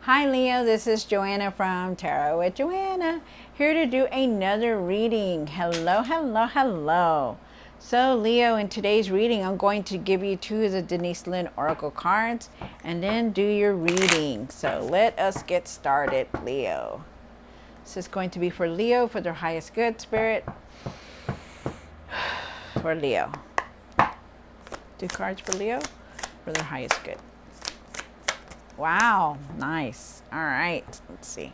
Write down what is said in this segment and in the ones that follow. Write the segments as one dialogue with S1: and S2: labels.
S1: Hi Leo, this is Joanna from Tarot with Joanna, here to do another reading. Hello, hello, hello. So Leo, in today's reading, I'm going to give you two of the Denise Lynn Oracle cards and then do your reading. So let us get started, Leo. This is going to be for Leo, for their highest good, Spirit. For Leo. Two cards for Leo, for their highest good. Wow, nice. All right, let's see.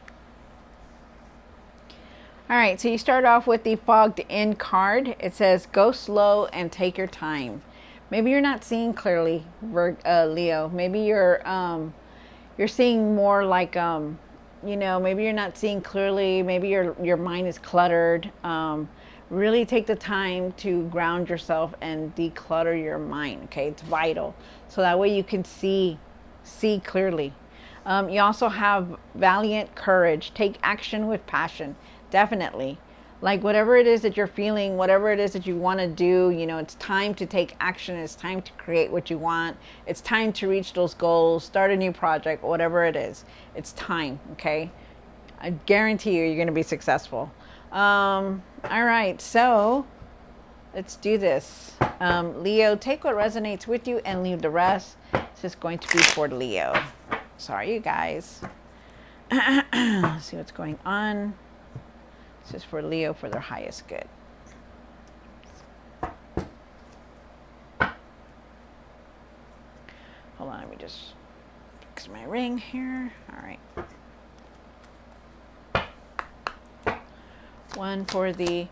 S1: All right, so you start off with the fogged in card. It says, go slow and take your time. Maybe you're not seeing clearly, Leo. Maybe you're seeing more like, maybe you're not seeing clearly. Maybe your mind is cluttered. Really take the time to ground yourself and declutter your mind, okay? It's vital. So that way you can see clearly. You also have valiant courage. Take action with passion. Definitely. Like whatever it is that you're feeling, whatever it is that you want to do, it's time to take action. It's time to create what you want. It's time to reach those goals, start a new project, whatever it is. It's time, okay? I guarantee you're going to be successful. All right, so let's do this. Leo, take what resonates with you and leave the rest. This is going to be for Leo. Sorry, you guys. See what's going on. This is for Leo, for their highest good. Hold on, let me just fix my ring here. All right. One for the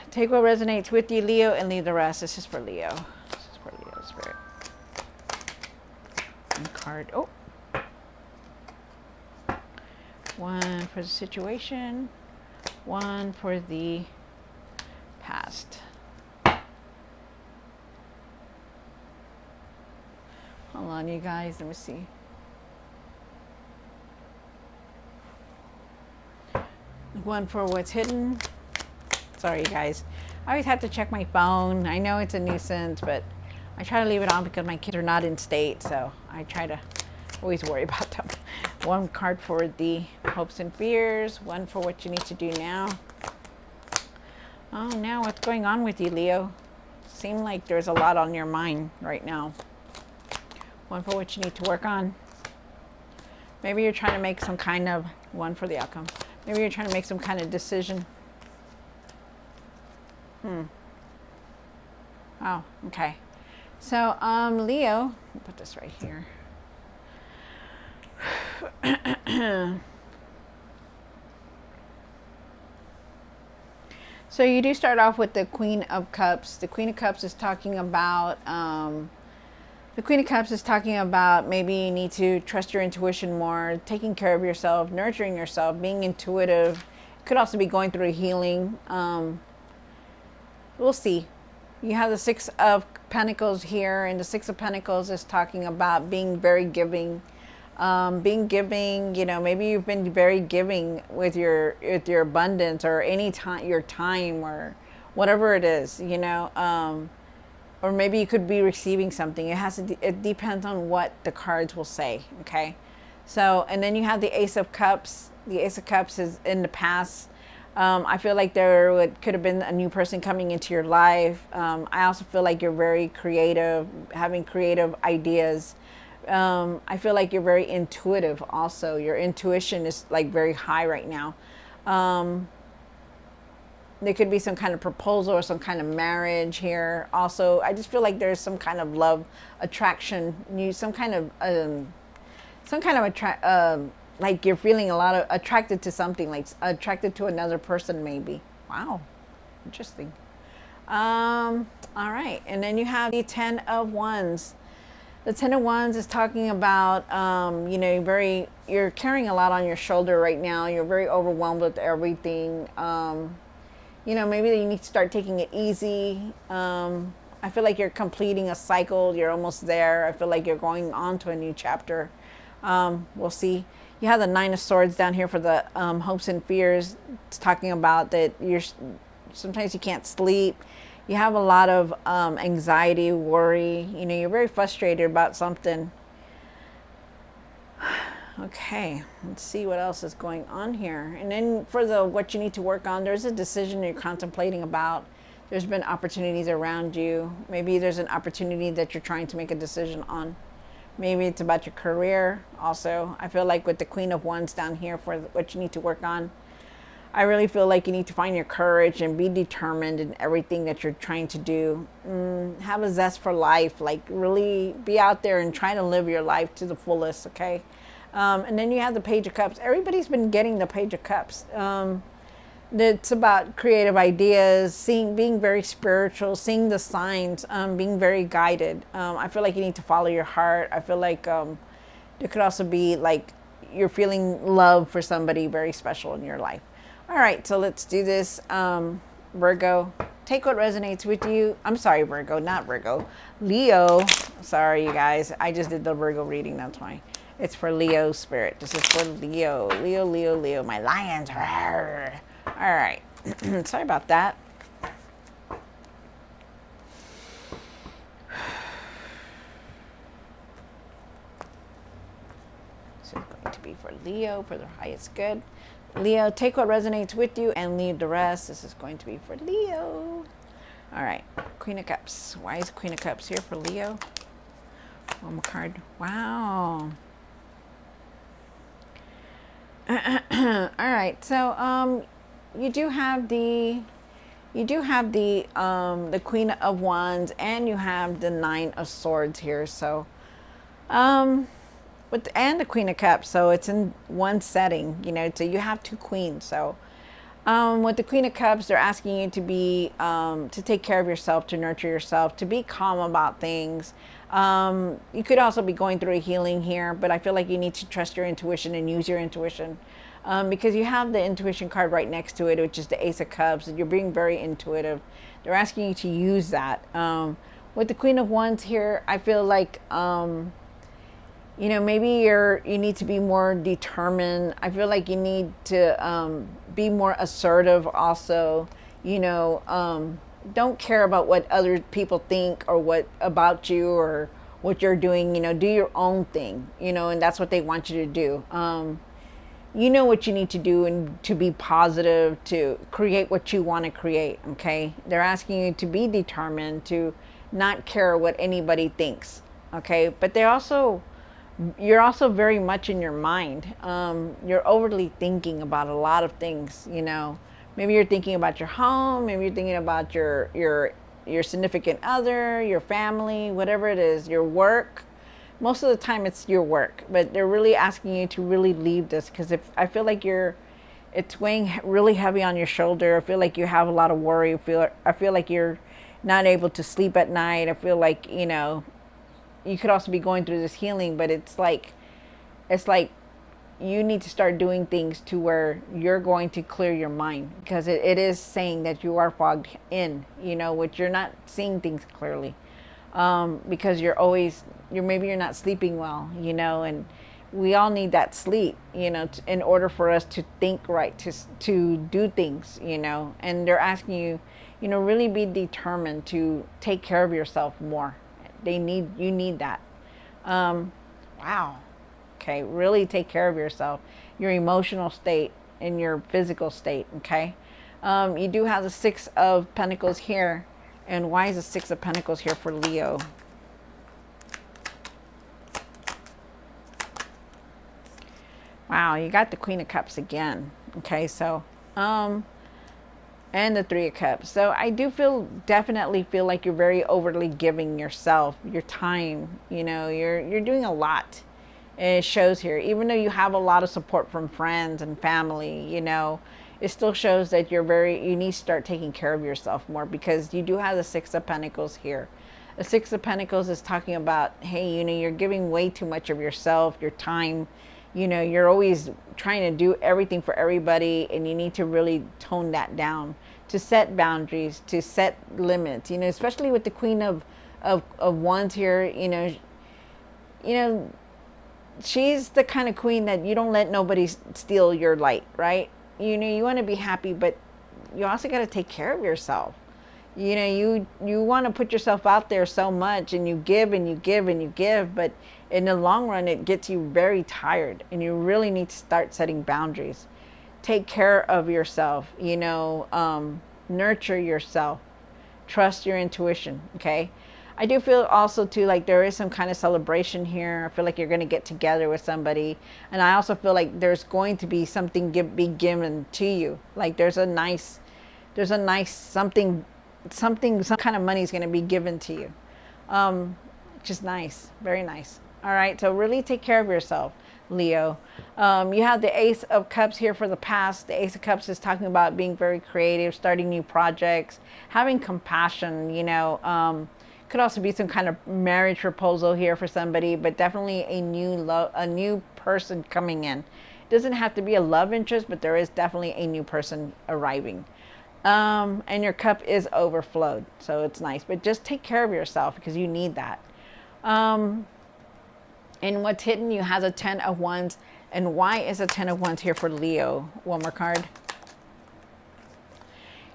S1: take what resonates with you, Leo, and leave the rest. This is for Leo. This is for Leo, Spirit. One card. Oh. One for the situation. One for the past. Hold on, you guys. Let me see. One for what's hidden. Sorry, you guys. I always have to check my phone. I know it's a nuisance, but I try to leave it on because my kids are not in state, so I try to always worry about them. One card for the hopes and fears. One for what you need to do now. Oh, now what's going on with you, Leo? Seems like there's a lot on your mind right now. One for what you need to work on. Maybe you're trying to make some kind of, one for the outcome. Maybe you're trying to make some kind of decision. Oh, okay. So, Leo, I'll put this right here. So you do start off with the Queen of Cups. The Queen of Cups is talking about, maybe you need to trust your intuition more, taking care of yourself, nurturing yourself, being intuitive. Could also be going through a healing. We'll see. You have the Six of Pentacles here, and the Six of Pentacles is talking about being very giving. Being giving, maybe you've been very giving with your abundance, or any time, your time, or whatever it is, or maybe you could be receiving something. It depends on what the cards will say. Okay. So, and then you have the Ace of Cups. The Ace of Cups is in the past. I feel like could have been a new person coming into your life. I also feel like you're very creative, having creative ideas. I feel like you're very intuitive also. Your intuition is like very high right now. There could be some kind of proposal or some kind of marriage here. Also, I just feel like there's some kind of love attraction, like you're feeling a lot of attracted to something, like attracted to another person maybe. Wow, interesting. All right, and then you have the Ten of Wands. The Ten of Wands is talking about, you're carrying a lot on your shoulder right now. You're very overwhelmed with everything. Maybe you need to start taking it easy. I feel like you're completing a cycle. You're almost there. I feel like you're going on to a new chapter. We'll see. You have the Nine of Swords down here for the hopes and fears. It's talking about that sometimes you can't sleep. You have a lot of anxiety, worry. You're very frustrated about something. Okay, let's see what else is going on here. And then for the what you need to work on, there's a decision you're contemplating about. There's been opportunities around you. Maybe there's an opportunity that you're trying to make a decision on. Maybe it's about your career also. I feel like with the Queen of Wands down here for what you need to work on, I really feel like you need to find your courage and be determined in everything that you're trying to do. Have a zest for life. Like really be out there and try to live your life to the fullest, okay? And then you have the Page of Cups. Everybody's been getting the Page of Cups. It's about creative ideas, being very spiritual, seeing the signs, being very guided. I feel like you need to follow your heart. I feel like there could also be like you're feeling love for somebody very special in your life. All right, so let's do this. Virgo, take what resonates with you. I'm sorry, Virgo, not Virgo. Leo. Sorry, you guys. I just did the Virgo reading. That's why. It's for Leo spirit. This is for Leo. Leo, Leo, Leo. My lions. Rawr. All right. Sorry about that. This is going to be for Leo for the highest good. Leo, take what resonates with you and leave the rest. This is going to be for Leo. All right. Queen of Cups. Why is Queen of Cups here for Leo? One more card. Wow. All right. So you do have the Queen of Wands and you have the Nine of Swords here. So and the Queen of Cups, so it's in one setting, you know, so you have two queens. So with the Queen of Cups, they're asking you to be to take care of yourself, to nurture yourself, to be calm about things. You could also be going through a healing here, but I feel like you need to trust your intuition and use your intuition, because you have the intuition card right next to it, which is the Ace of Cups. You're being very intuitive. They're asking you to use that. With the Queen of Wands here, I feel like you know, maybe you need to be more determined. I feel like you need to be more assertive also. You know, don't care about what other people think or what about you or what you're doing. You know, do your own thing, you know, and that's what they want you to do. You know what you need to do and to be positive, to create what you want to create, okay? They're asking you to be determined, to not care what anybody thinks, okay? But you're also very much in your mind. You're overly thinking about a lot of things, you know. Maybe you're thinking about your home, maybe you're thinking about your significant other, your family, whatever it is, your work. Most of the time it's your work, but they're really asking you to really leave this, because if I feel like it's weighing really heavy on your shoulder. I feel like you have a lot of worry. I feel like you're not able to sleep at night. I feel like, you know, you could also be going through this healing, but it's like you need to start doing things to where you're going to clear your mind, because it is saying that you are fogged in, you know, which you're not seeing things clearly, because maybe you're not sleeping well, you know, and we all need that sleep, you know, in order for us to think right, to do things, you know. And they're asking you, you know, really be determined to take care of yourself more. You need that. Wow. Okay. Really take care of yourself, your emotional state and your physical state. Okay. You do have the Six of Pentacles here. And why is the Six of Pentacles here for Leo? Wow. You got the Queen of Cups again. Okay. So, and the Three of Cups. So I do definitely feel like you're very overly giving yourself, your time, you know, you're doing a lot. And it shows here, even though you have a lot of support from friends and family, you know, it still shows that you need to start taking care of yourself more, because you do have the Six of Pentacles here. The Six of Pentacles is talking about, hey, you know, you're giving way too much of yourself, your time. You know, you're always trying to do everything for everybody, and you need to really tone that down, to set boundaries, to set limits, you know, especially with the Queen of Wands here. You know, she's the kind of queen that you don't let nobody steal your light, right? You know, you want to be happy, but you also got to take care of yourself. You know, you want to put yourself out there so much, and you give and you give and you give, but in the long run it gets you very tired, and you really need to start setting boundaries. Take care of yourself, nurture yourself, trust your intuition. Okay, I do feel also too like there is some kind of celebration here. I feel like you're going to get together with somebody, and I also feel like there's going to be something be given to you. Like there's a nice something, some kind of money is going to be given to you. Just nice, very nice. All right, so really take care of yourself, Leo. You have the Ace of Cups here for the past. The Ace of Cups is talking about being very creative, starting new projects, having compassion. Could also be some kind of marriage proposal here for somebody, but definitely a new person coming in. It doesn't have to be a love interest, but there is definitely a new person arriving. And your cup is overflowed, so it's nice. But just take care of yourself because you need that. And what's hidden, you have a 10 of Wands. And why is a 10 of Wands here for Leo? One more card.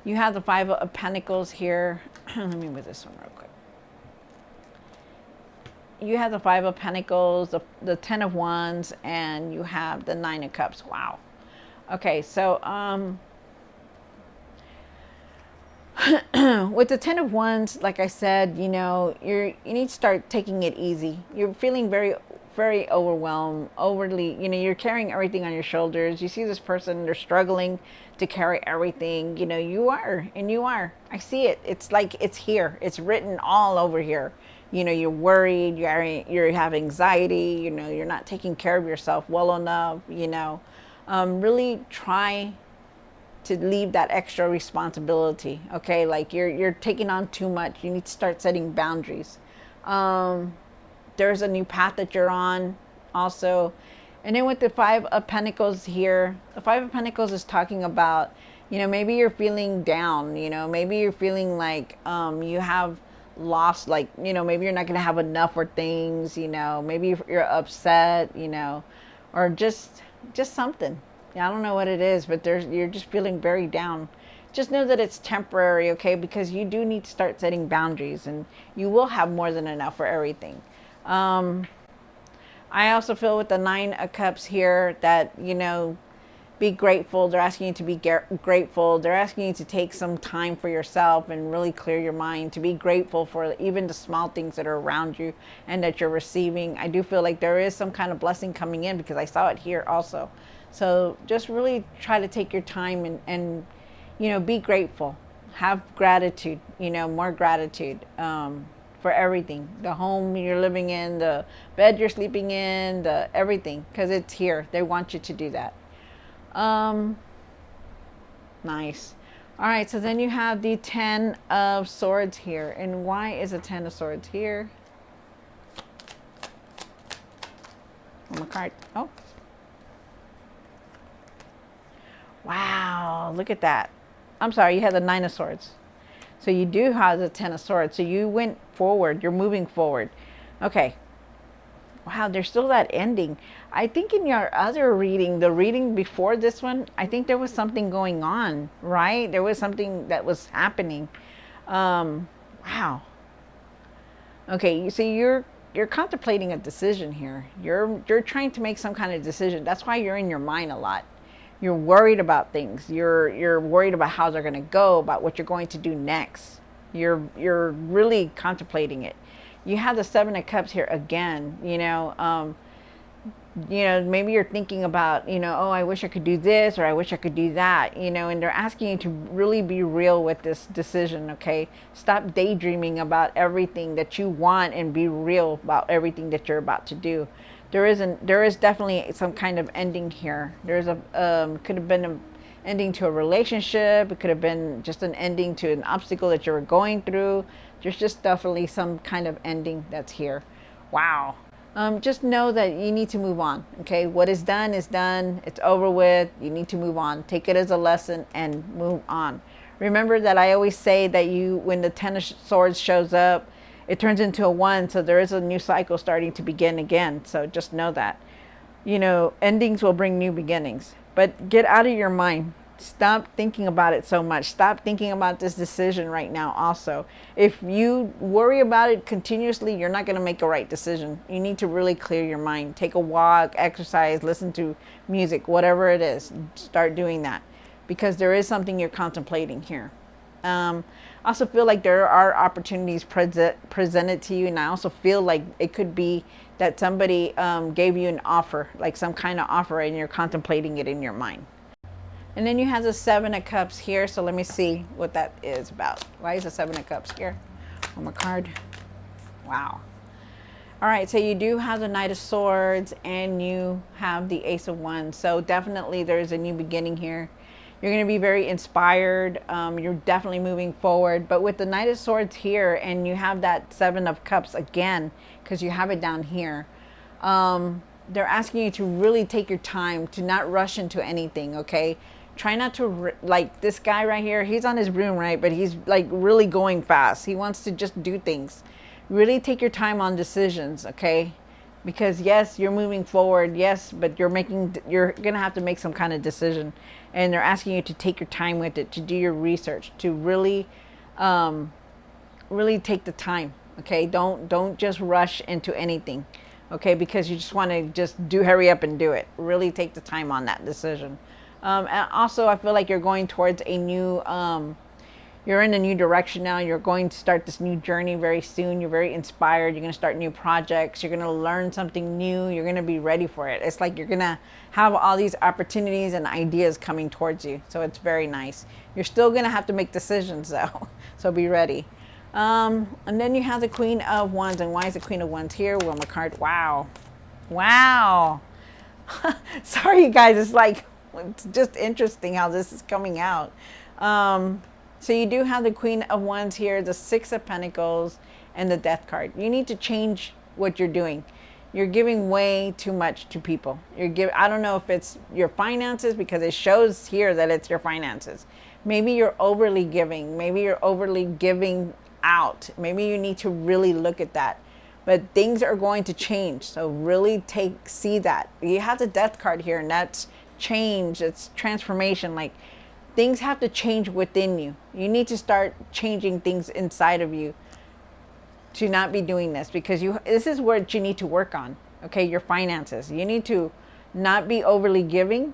S1: You have the 5 of Pentacles here. Let me move this one real quick. You have the 5 of Pentacles, the 10 of Wands, and you have the 9 of Cups. Wow. Okay, so with the 10 of Wands, like I said, you need to start taking it easy. You're feeling very, very overwhelmed, overly, you're carrying everything on your shoulders. You see this person, they're struggling to carry everything. You are, and you are. I see it. It's like it's here. It's written all over here. You're worried, you have anxiety, you're not taking care of yourself well enough, really try to leave that extra responsibility. Okay, like you're taking on too much. You need to start setting boundaries. There's a new path that you're on also. And then with the 5 of Pentacles here, the 5 of Pentacles is talking about, maybe you're feeling down, maybe you're feeling like you have lost, like, maybe you're not going to have enough for things, maybe you're upset, or just something. I don't know what it is, but you're just feeling very down. Just know that it's temporary, okay? Because you do need to start setting boundaries, and you will have more than enough for everything. I also feel with the 9 of Cups here that, be grateful. They're asking you to be grateful. They're asking you to take some time for yourself and really clear your mind, to be grateful for even the small things that are around you and that you're receiving. I do feel like there is some kind of blessing coming in because I saw it here also. So just really try to take your time and be grateful. Have gratitude, more gratitude for everything. The home you're living in, the bed you're sleeping in, the everything, because it's here. They want you to do that. Nice. All right, so then you have the 10 of Swords here. And why is a 10 of Swords here? One more card. Oh. Wow, look at that. I'm sorry, you had the 9 of Swords. So you do have the 10 of Swords. So you went forward. You're moving forward. Okay. Wow, there's still that ending. I think in your other reading, the reading before this one, I think there was something going on, right? There was something that was happening. Wow. Okay, you see, you're contemplating a decision here. You're trying to make some kind of decision. That's why you're in your mind a lot. You're worried about things. You're worried about how they're going to go, about what you're going to do next. You're really contemplating it. You have the 7 of Cups here again. Maybe you're thinking about, oh, I wish I could do this, or I wish I could do that, and they're asking you to really be real with this decision. Okay, stop daydreaming about everything that you want and be real about everything that you're about to do. There is definitely some kind of ending here. There's could have been an ending to a relationship. It could have been just an ending to an obstacle that you were going through. There's just definitely some kind of ending that's here. Wow. Just know that you need to move on. Okay, what is done is done. It's over with. You need to move on. Take it as a lesson and move on. Remember that I always say that when the 10 of Swords shows up, it turns into a 1, so there is a new cycle starting to begin again. So just know that. Endings will bring new beginnings. But get out of your mind. Stop thinking about it so much. Stop thinking about this decision right now also. If you worry about it continuously, you're not going to make a right decision. You need to really clear your mind. Take a walk, exercise, listen to music, whatever it is. Start doing that because there is something you're contemplating here. I also feel like there are opportunities presented to you, and I also feel like it could be that somebody gave you an offer, like some kind of offer, and you're contemplating it in your mind. And then you have the Seven of Cups here. So let me see what that is about. Why is the Seven of Cups here on my card? Wow. All right, so you do have the Knight of Swords and you have the Ace of Wands. So definitely there's a new beginning here. You're going to be very inspired. You're definitely moving forward. But with the Knight of Swords here and you have that Seven of Cups again, because you have it down here, they're asking you to really take your time, to not rush into anything, okay? Try not to, like this guy right here, he's on his broom, right? But he's like really going fast. He wants to just do things. Really take your time on decisions, okay? Because yes, you're moving forward, yes, but you're gonna have to make some kind of decision. And they're asking you to take your time with it, to do your research, to really, really take the time, okay? Don't just rush into anything, okay? Because you just want to just hurry up and do it. Really take the time on that decision. And also, I feel like you're going towards a new, you're in a new direction now. You're going to start this new journey very soon. You're very inspired. You're going to start new projects. You're going to learn something new. You're going to be ready for it. It's like you're going to have all these opportunities and ideas coming towards you. So it's very nice. You're still going to have to make decisions though. So be ready. And then you have the Queen of Wands. And why is the Queen of Wands here? Well, my card. Wow. Wow. Sorry, you guys. It's just interesting how this is coming out. So you do have the Queen of Wands here, the Six of Pentacles, and the Death card. You need to change what you're doing. You're giving way too much to people. I don't know if it's your finances, because it shows here that it's your finances. Maybe you're overly giving. Maybe you're overly giving out. Maybe you need to really look at that. But things are going to change. So really see that. You have the Death card here, and that's change. It's transformation. Like, things have to change within you. You need to start changing things inside of you to not be doing this, because this is what you need to work on. Okay, your finances. You need to not be overly giving.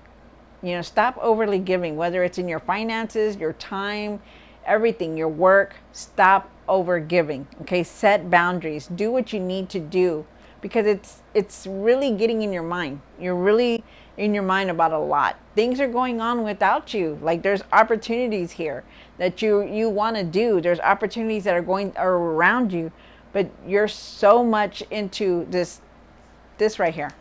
S1: Stop overly giving, whether it's in your finances, your time, everything, your work. Stop over giving. Okay, set boundaries. Do what you need to do, because it's really getting in your mind. You're really in your mind about a lot. Things are going on without you. Like, there's opportunities here that you want to do. There's opportunities that are around you, but you're so much into this right here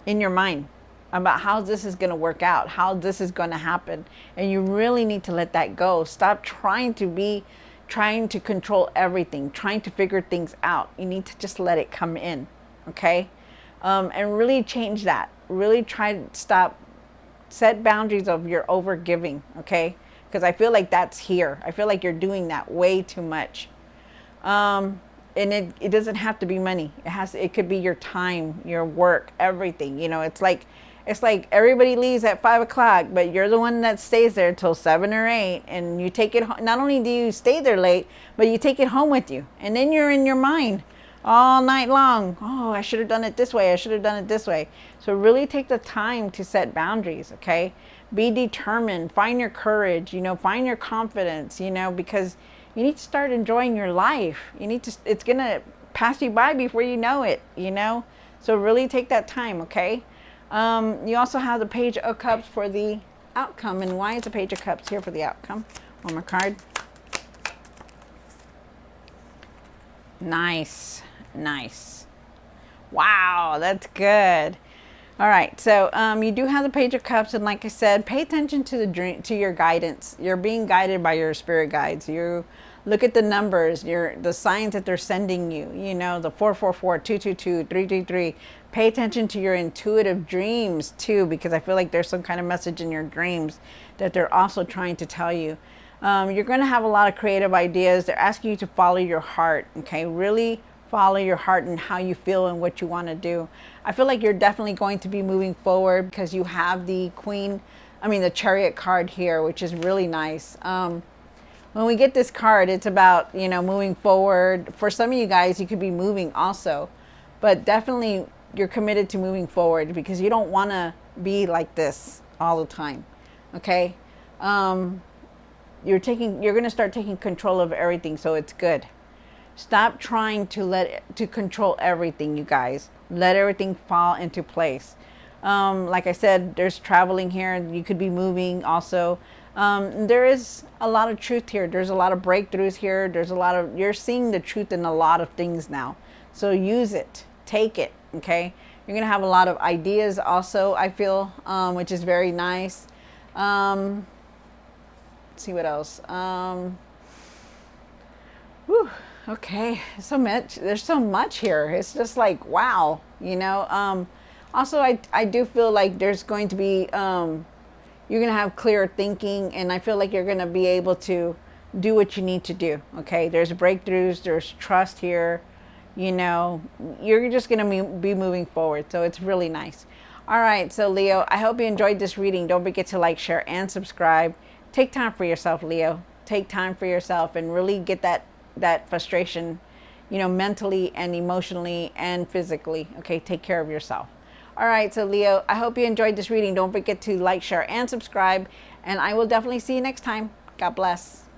S1: in your mind about how this is going to work out, how this is going to happen. And you really need to let that go. Stop trying to control everything, trying to figure things out. You need to just let it come in, okay? And really change that. Really try to set boundaries of your over giving, okay? Because I feel like that's here. I feel like you're doing that way too much. And it doesn't have to be money. It could be your time, your work, everything. It's like everybody leaves at 5 o'clock, but you're the one that stays there till 7 or 8, and you take it home. Not only do you stay there late, but you take it home with you, and then you're in your mind all night long. Oh, I should have done it this way. I should have done it this way. So really take the time to set boundaries, okay? Be determined. Find your courage, find your confidence, because you need to start enjoying your life. It's going to pass you by before you know it, So really take that time, okay? You also have the Page of Cups for the outcome. And why is the Page of Cups here for the outcome? One more card. Nice. Wow, that's good. All right, so you do have the Page of Cups, and like I said, pay attention to to your guidance. You're being guided by your spirit guides. You look at the numbers, the signs that they're sending you. The 444, 222, 333. Pay attention to your intuitive dreams too, because I feel like there's some kind of message in your dreams that they're also trying to tell you. You're going to have a lot of creative ideas. They're asking you to follow your heart, okay? Really follow your heart and how you feel and what you want to do. I feel like you're definitely going to be moving forward because you have the Queen of Wands here. And you have the Page of Cups. So really take the time to set boundaries, okay? Really follow your heart and how you feel and what you want to do. I feel like you're definitely going to be moving forward because you have the Queen of Wands here. And you have the Page of Cups. So really take the time to set boundaries, okay? Really follow your heart and how you feel and what you want to do. I feel like you're definitely going to be moving forward because you have the the Chariot card here, which is really nice. When we get this card, it's about, moving forward. For some of you guys, you could be moving also, but definitely you're committed to moving forward because you don't want to be like this all the time. Okay. You're going to start taking control of everything. So it's good. Stop trying to control everything, you guys. Let everything fall into place. Like I said, there's traveling here. You could be moving also. There is a lot of truth here. There's a lot of breakthroughs here. You're seeing the truth in a lot of things now. So use it. Take it. Okay. You're going to have a lot of ideas also, I feel, which is very nice. Let's see what else. Whew. Okay, there's so much here. It's just like, wow, also I do feel like there's going to be you're going to have clearer thinking, and I feel like you're going to be able to do what you need to do. Okay, there's breakthroughs, there's trust here. You're just going to be moving forward, so it's really nice. All right, so Leo, I hope you enjoyed this reading. Don't forget to like, share, and subscribe. Take time for yourself, Leo. Take time for yourself and really get that frustration, mentally and emotionally and physically. Okay, take care of yourself. All right, so Leo, I hope you enjoyed this reading. Don't forget to like, share, and subscribe, and I will definitely see you next time. God bless.